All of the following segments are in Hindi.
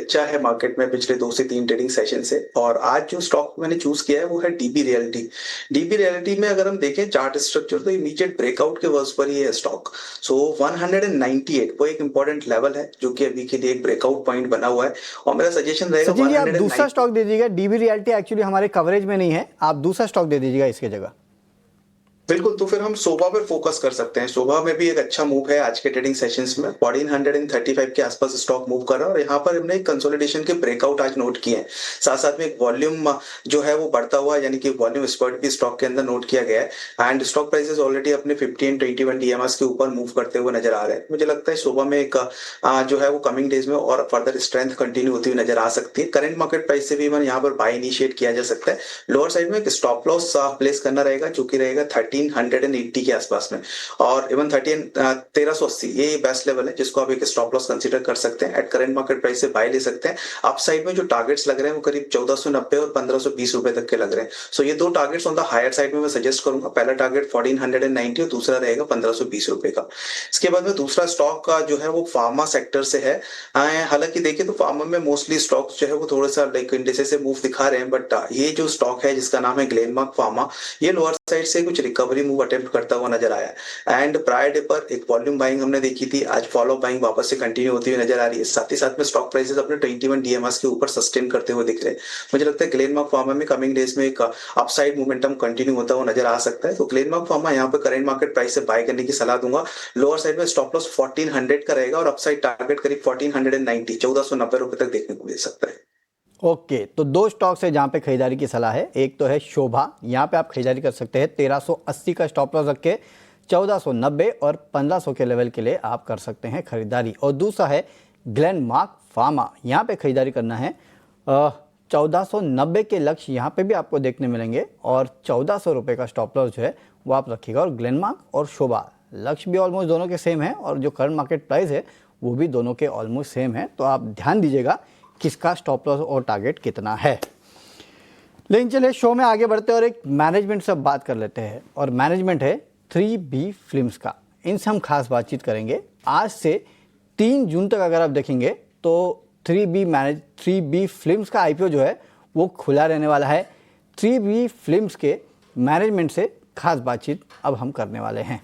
अच्छा है मार्केट में पिछले 2 से 3 ट्रेडिंग सेशन से। और आज जो स्टॉक मैंने चूज किया है वो है डीबी रियल्टी। डीबी रियल्टी में अगर हम देखें चार्ट स्ट्रक्चर तो इमीडिएट ब्रेकआउट के वर्स पर ही है स्टॉक। सो 198 वो एक इंपॉर्टेंट लेवल है जो कि अभी के लिए एक ब्रेकआउट पॉइंट बना हुआ है और मेरा सजेशन रहेगा सचिन जी आप 190। दूसरा स्टॉक दे दीजिएगा, डीबी रियल्टी एक्चुअली हमारे कवरेज में नहीं है, आप दूसरा स्टॉक दे दीजिएगा इसके जगह। बिल्कुल, तो फिर हम सोभा पर फोकस कर सकते हैं। सोभा में भी एक अच्छा मूव है आज के ट्रेडिंग सेशंस में, 1435 के आसपास स्टॉक मूव कर रहा है और यहाँ पर हमने कंसोलिडेशन के ब्रेकआउट आज नोट किए हैं। साथ साथ में एक वॉल्यूम जो है वो बढ़ता हुआ, यानी कि वॉल्यूम स्पर्ट भी स्टॉक के अंदर नोट किया गया है एंड स्टॉक प्राइसेस ऑलरेडी अपने 50 एंड 21 डीएमएस के ऊपर मूव करते हुए नजर आ रहे हैं। मुझे लगता है सोभा में एक जो है वो कमिंग डेज में और फर्दर स्ट्रेंथ कंटिन्यू होती हुई नजर आ सकती है। करंट मार्केट प्राइस से भी मैंने यहाँ पर बाय इनिशिएट किया जा सकता है। लोअर साइड में एक स्टॉप लॉस प्लेस करना रहेगा जो कि रहेगा 1380 के आसपास में, और इवन 1380 ये बेस्ट लेवल है जिसको आप एक स्टॉप लॉस कंसीडर कर सकते हैं। एट करंट मार्केट प्राइस से बाय ले सकते हैं। अप साइड में जो टारगेट्स लग रहे हैं वो करीब 1490 और 1520 रुपए तक के लग रहे हैं। सो ये दो targets on the higher side में मैं सजेस्ट करूंगा। पहला टारगेट 1490 और दूसरा रहेगा 1520 रुपए का। इसके बाद में दूसरा स्टॉक का जो है वो फार्मा सेक्टर से है। हालांकि देखिए तो फार्मा में मोस्टली स्टॉक्स जो है वो थोड़ा सा लाइक इंडिसेस से मूव दिखा रहे हैं, बट ये जो स्टॉक है जिसका नाम है ग्लेनमार्क फार्मा, ये लोअर साइड से कुछ रिकवरी मूव अटेम्प्ट करता हुआ नजर आया एंड प्रायर डे पर एक वॉल्यूम बाइंग हमने देखी थी, आज फॉलो बाइंग वापस से कंटिन्यू होती हुई नजर आ रही है। साथ ही साथ में स्टॉक प्राइसेस अपने 21 डीएमएस के ऊपर सस्टेन करते हुए दिख रहे हैं। मुझे लगता है ग्लेनमार्क फार्मा में कमिंग डेज में एक अपसाइड मोमेंटम कंटिन्यू होता हुआ नजर आ सकता है। तो ग्लेनमार्क फार्मा यहाँ पर करंट मार्केट प्राइस से बाय करने की सलाह दूंगा। लोअर साइड में स्टॉप लॉस 1400 का रहेगा और अपसाइड टारगेट करीब 1490 1490 रुपए तक देखने को मिल सकता है। ओके, तो दो स्टॉक्स है जहां पे खरीदारी की सलाह है। एक तो है शोभा, यहां पे आप खरीदारी कर सकते हैं 1380 का स्टॉप लॉस रख के 1490 और 1500 के लेवल के लिए आप कर सकते हैं खरीदारी। और दूसरा है ग्लेनमार्क फार्मा, यहां पे खरीदारी करना है 1490 के लक्ष्य यहां पे भी आपको देखने मिलेंगे और 1400 रुपये का स्टॉप लॉस जो है वो आप रखिएगा। और ग्लेनमार्क और शोभा लक्ष्य भी ऑलमोस्ट दोनों के सेम है और जो करंट मार्केट प्राइस है वो भी दोनों के ऑलमोस्ट सेम है। तो आप ध्यान दीजिएगा किसका स्टॉप लॉस और टारगेट कितना है। लेकिन चलिए शो में आगे बढ़ते हैं और एक मैनेजमेंट से बात कर लेते हैं, और मैनेजमेंट है 3B फिल्म्स का। इनसे हम खास बातचीत करेंगे। आज से 3 जून तक अगर आप देखेंगे तो 3B फिल्म्स का IPO जो है वो खुला रहने वाला है। 3B फिल्म्स के मैनेजमेंट से खास बातचीत अब हम करने वाले हैं।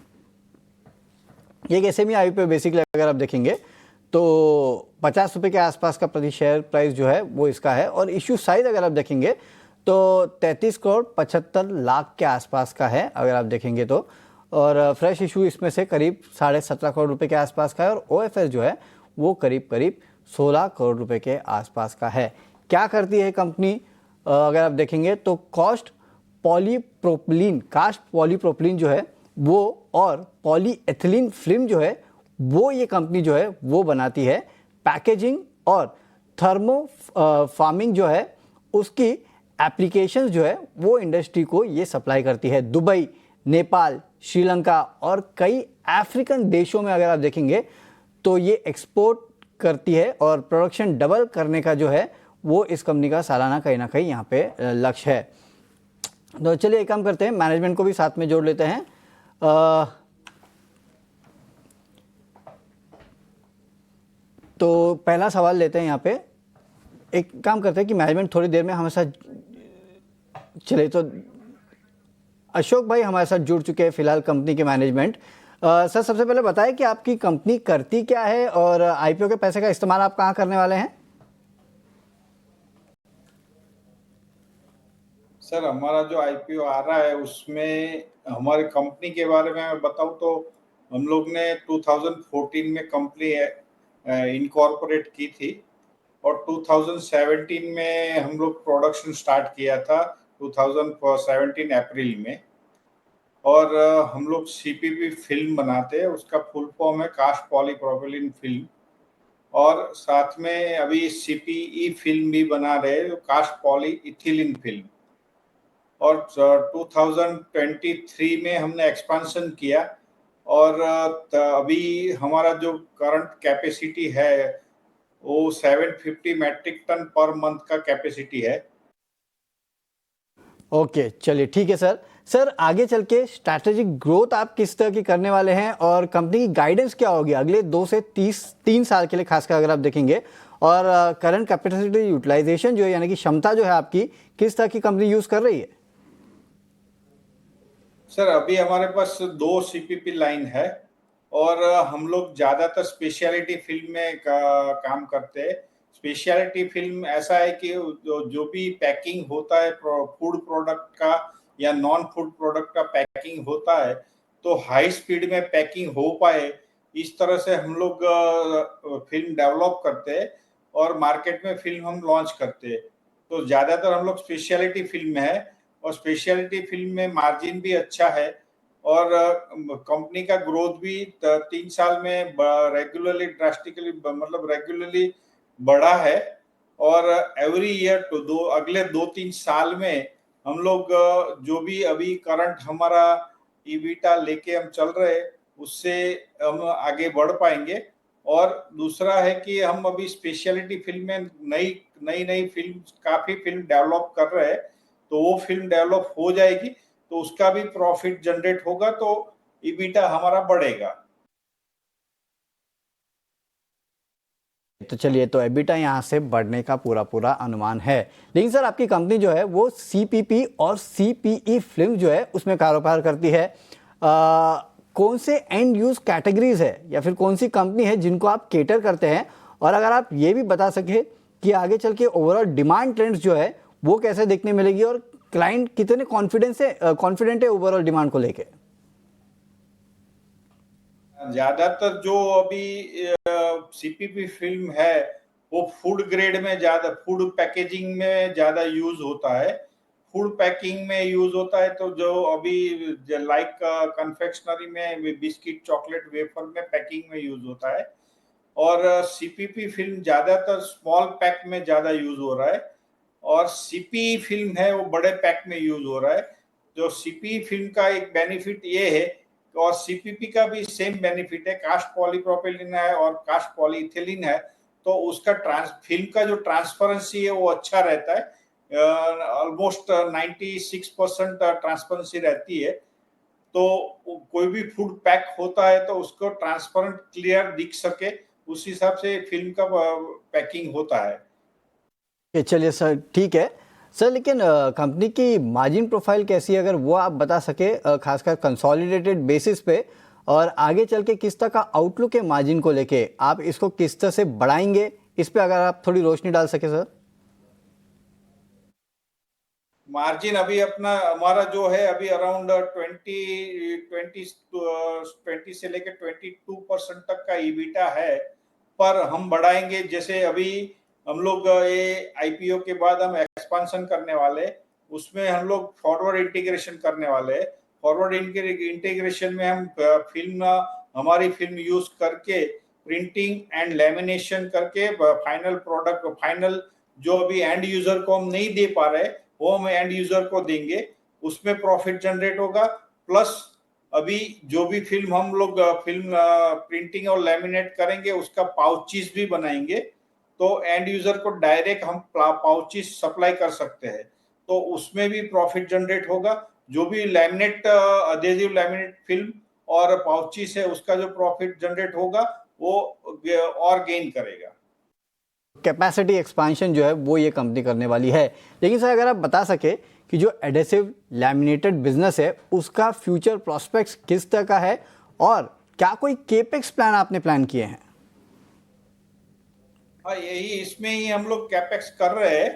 एक ऐसे भी IPO बेसिकली अगर आप देखेंगे तो 50 रुपये के आसपास का प्रति शेयर प्राइस जो है वो इसका है, और इश्यू साइज अगर आप देखेंगे तो 33 करोड़ 75 लाख के आसपास का है अगर आप देखेंगे तो। और फ्रेश इशू इसमें से करीब 17.5 करोड़ रुपए के आसपास का है, और OFS जो है वो करीब 16 करोड़ रुपए के आसपास का है। क्या करती है कंपनी अगर आप देखेंगे तो कास्ट पॉलीप्रोपिलीन जो है वो और पॉलीएथिलीन फिल्म जो है वो ये कंपनी जो है वो बनाती है। पैकेजिंग और थर्मो फार्मिंग जो है उसकी एप्लीकेशंस जो है वो इंडस्ट्री को ये सप्लाई करती है। दुबई, नेपाल, श्रीलंका और कई अफ्रीकन देशों में अगर आप देखेंगे तो ये एक्सपोर्ट करती है, और प्रोडक्शन डबल करने का जो है वो इस कंपनी का सालाना कहीं ना कहीं यहाँ पे लक्ष्य है। तो चलिए एक काम करते हैं, मैनेजमेंट को भी साथ में जोड़ लेते हैं। तो पहला सवाल लेते हैं यहाँ पे। एक काम करते हैं कि मैनेजमेंट थोड़ी देर में हमारे साथ चले, तो अशोक भाई हमारे साथ जुड़ चुके हैं फिलहाल कंपनी के मैनेजमेंट। सर सबसे पहले बताएं कि आपकी कंपनी करती क्या है और IPO के पैसे का इस्तेमाल आप कहाँ करने वाले हैं? सर हमारा जो IPO आ रहा है उसमें हमारी कंपनी के बारे में मैं बताऊं तो हम लोग ने 2014 में कंपनी इनकॉर्पोरेट की थी और 2017 में हम लोग प्रोडक्शन स्टार्ट किया था 2017 अप्रैल में। और हम लोग CPP फिल्म बनाते हैं, उसका फुल फॉर्म है कास्ट पॉलीप्रोपिलीन फिल्म। और साथ में अभी CPE फिल्म भी बना रहे हैं, कास्ट पॉलीइथिलीन फिल्म। और 2023 में हमने एक्सपेंशन किया और अभी हमारा जो करंट कैपेसिटी है वो 750 मैट्रिक टन पर मंथ का कैपेसिटी है। ओके चलिए ठीक है सर। सर आगे चल के स्ट्रैटेजिक ग्रोथ आप किस तरह की करने वाले हैं और कंपनी की गाइडेंस क्या होगी अगले 2 से 3 साल के लिए, खासकर अगर आप देखेंगे, और करंट कैपेसिटी यूटिलाइजेशन जो है यानी कि क्षमता जो है आपकी किस तरह की कंपनी यूज़ कर रही है? सर अभी हमारे पास 2 सीपीपी लाइन है और हम लोग ज़्यादातर स्पेशलिटी फिल्म में काम करते हैं। स्पेशलिटी फिल्म ऐसा है कि जो भी पैकिंग होता है फूड प्रोडक्ट का या नॉन फूड प्रोडक्ट का पैकिंग होता है तो हाई स्पीड में पैकिंग हो पाए इस तरह से हम लोग फिल्म डेवलप करते हैं और मार्केट में फिल्म हम लॉन्च करते हैं। तो ज़्यादातर हम लोग स्पेशलिटी फिल्म में है और स्पेशलिटी फिल्म में मार्जिन भी अच्छा है और कंपनी का ग्रोथ भी 3 साल में रेगुलरली ड्रास्टिकली मतलब रेगुलरली बढ़ा है और एवरी ईयर तो अगले 2-3 साल में हम लोग जो भी अभी करंट हमारा ईबिटा लेके हम चल रहे हैं उससे हम आगे बढ़ पाएंगे। और दूसरा है कि हम अभी स्पेशलिटी फिल्म में नई फिल्म काफी फिल्म डेवलप कर रहे हैं तो वो फिल्म डेवलप हो जाएगी तो उसका भी प्रॉफिट जनरेट होगा तो ईबिटा हमारा बढ़ेगा। तो चलिए, तो एबिटा यहाँ से बढ़ने का पूरा अनुमान है। लेकिन सर आपकी कंपनी जो है वो सीपीपी और सीपीई फिल्म जो है उसमें कारोबार करती है। कौन से एंड यूज कैटेगरीज है या फिर कौन सी कंपनी है जिनको आप केटर करते हैं? और अगर आप ये भी बता सके कि आगे चल के ओवरऑल डिमांड ट्रेंड्स जो है वो कैसे देखने मिलेगी और क्लाइंट कितने कॉन्फिडेंट है ओवरऑल डिमांड को लेके? ज्यादातर जो अभी सीपीपी फिल्म है वो फूड ग्रेड में ज्यादा फूड पैकेजिंग में ज्यादा यूज होता है। फूड पैकिंग में यूज होता है तो जो अभी लाइक कन्फेक्शनरी में बिस्किट चॉकलेट वेफर में पैकिंग में यूज होता है और सीपीपी फिल्म ज्यादातर स्मॉल पैक में ज्यादा यूज हो रहा है और सीपी फिल्म है वो बड़े पैक में यूज हो रहा है। जो सीपी फिल्म का एक बेनिफिट ये है और सीपीपी का भी सेम बेनिफिट है, कास्ट पॉलीप्रोपिलीन है और कास्ट पॉलीइथिलीन है तो उसका फिल्म का जो ट्रांसपेरेंसी है वो अच्छा रहता है। ऑलमोस्ट 96% ट्रांसपेरेंसी रहती है तो कोई भी फूड पैक होता है तो उसको ट्रांसपेरेंट क्लियर दिख सके उस हिसाब से फिल्म का पैकिंग होता है। चलिए सर, ठीक है सर, लेकिन कंपनी की मार्जिन प्रोफाइल कैसी है अगर वो आप बता सके, खासकर कंसोलिडेटेड बेसिस पे, और आगे चल के किस तरह का आउटलुक है मार्जिन को लेके, आप इसको किस तरह से बढ़ाएंगे, इस पे अगर आप थोड़ी रोशनी डाल सके सर। मार्जिन अभी अपना हमारा जो है अभी अराउंड 20 से लेकर 22% तक का ईबिटा है पर हम बढ़ाएंगे। जैसे अभी हम लोग ये आईपीओ के बाद हम एक्सपांशन करने वाले उसमें हम लोग फॉरवर्ड इंटीग्रेशन करने वाले। फॉरवर्ड इंटीग्रेशन में हम हमारी फिल्म यूज करके प्रिंटिंग एंड लेमिनेशन करके फाइनल जो अभी एंड यूजर को हम नहीं दे पा रहे वो हम एंड यूजर को देंगे, उसमें प्रॉफिट जनरेट होगा। प्लस अभी जो भी फिल्म हम लोग फिल्म प्रिंटिंग और लेमिनेट करेंगे उसका पाउचेस भी बनाएंगे तो एंड यूजर को डायरेक्ट हम पाउचेस सप्लाई कर सकते हैं तो उसमें भी प्रॉफिट जनरेट होगा। जो भी लैमिनेट अडेसिव लैमिनेट फिल्म और पाउचेस है उसका जो प्रॉफिट जनरेट होगा वो और गेन करेगा। कैपेसिटी एक्सपांशन जो है वो ये कंपनी करने वाली है। लेकिन सर अगर आप बता सके कि जो एडेसिव लैमिनेटेड बिजनेस है उसका फ्यूचर प्रोस्पेक्ट्स किस तरह का है और क्या कोई केपेक्स प्लान आपने प्लान किए हैं? हाँ, यही इसमें ही हम लोग कैपेक्स कर रहे हैं।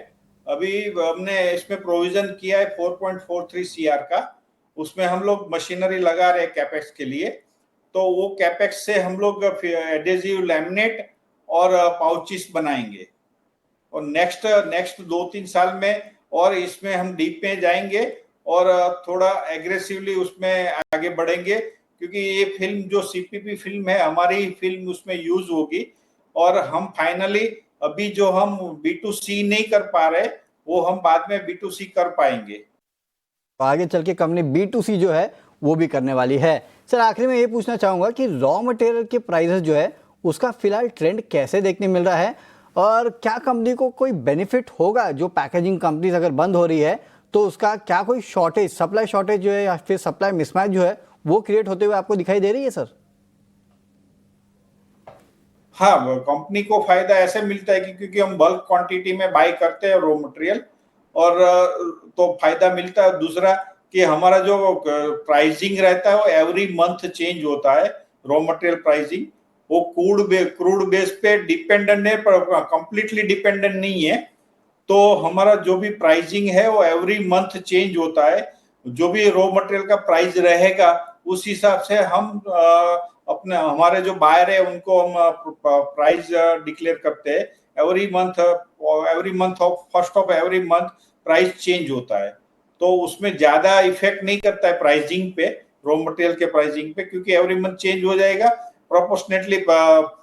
अभी हमने इसमें प्रोविजन किया है 4.43 CR का, उसमें हम लोग मशीनरी लगा रहे हैं कैपेक्स के लिए तो वो कैपेक्स से हम लोग एडेसिव लैमिनेट और पाउचेस बनाएंगे और नेक्स्ट 2-3 साल में और इसमें हम डीप में जाएंगे और थोड़ा एग्रेसिवली उसमें आगे बढ़ेंगे क्योंकि ये फिल्म जो सीपीपी फिल्म है हमारी फिल्म उसमें यूज होगी और हम फाइनली अभी जो हम B2C नहीं कर पा रहे वो हम बाद में B2C कर पाएंगे। तो आगे चल के कंपनी B2C जो है वो भी करने वाली है। सर आखिरी में ये पूछना चाहूँगा कि रॉ मटेरियल के प्राइसेस जो है उसका फिलहाल ट्रेंड कैसे देखने मिल रहा है और क्या कंपनी को कोई बेनिफिट होगा जो पैकेजिंग कंपनीज अगर बंद हो रही है तो उसका क्या कोई शॉर्टेज, सप्लाई शॉर्टेज जो है या फिर सप्लाई मिसमैच जो है वो क्रिएट होते हुए आपको दिखाई दे रही है सर? हाँ, कंपनी को फायदा ऐसे मिलता है कि क्योंकि हम बल्क क्वांटिटी में बाय करते हैं रॉ मटेरियल, और तो फायदा मिलता है। दूसरा कि हमारा जो प्राइसिंग रहता है वो एवरी मंथ चेंज होता है। रॉ मटेरियल प्राइसिंग वो क्रूड बेस पे डिपेंडेंट है, पर कंप्लीटली डिपेंडेंट नहीं है। तो हमारा जो भी प्राइसिंग है वो एवरी मंथ चेंज होता है। जो भी रॉ मटेरियल का प्राइस रहेगा उस हिसाब से हम अपने हमारे जो बायर है उनको हम प्राइस डिक्लेयर करते हैं। Every month of first of every month price change होता है। तो उसमें ज्यादा इफेक्ट नहीं करता है प्राइसिंग पे, रॉ मटेरियल के प्राइसिंग पे, क्योंकि एवरी मंथ चेंज हो जाएगा। प्रोपोर्शनेटली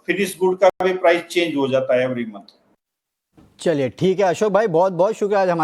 फिनिश गुड का भी प्राइस चेंज हो जाता है एवरी मंथ। चलिए ठीक है अशोक भाई, बहुत बहुत शुक्रिया आज हमारे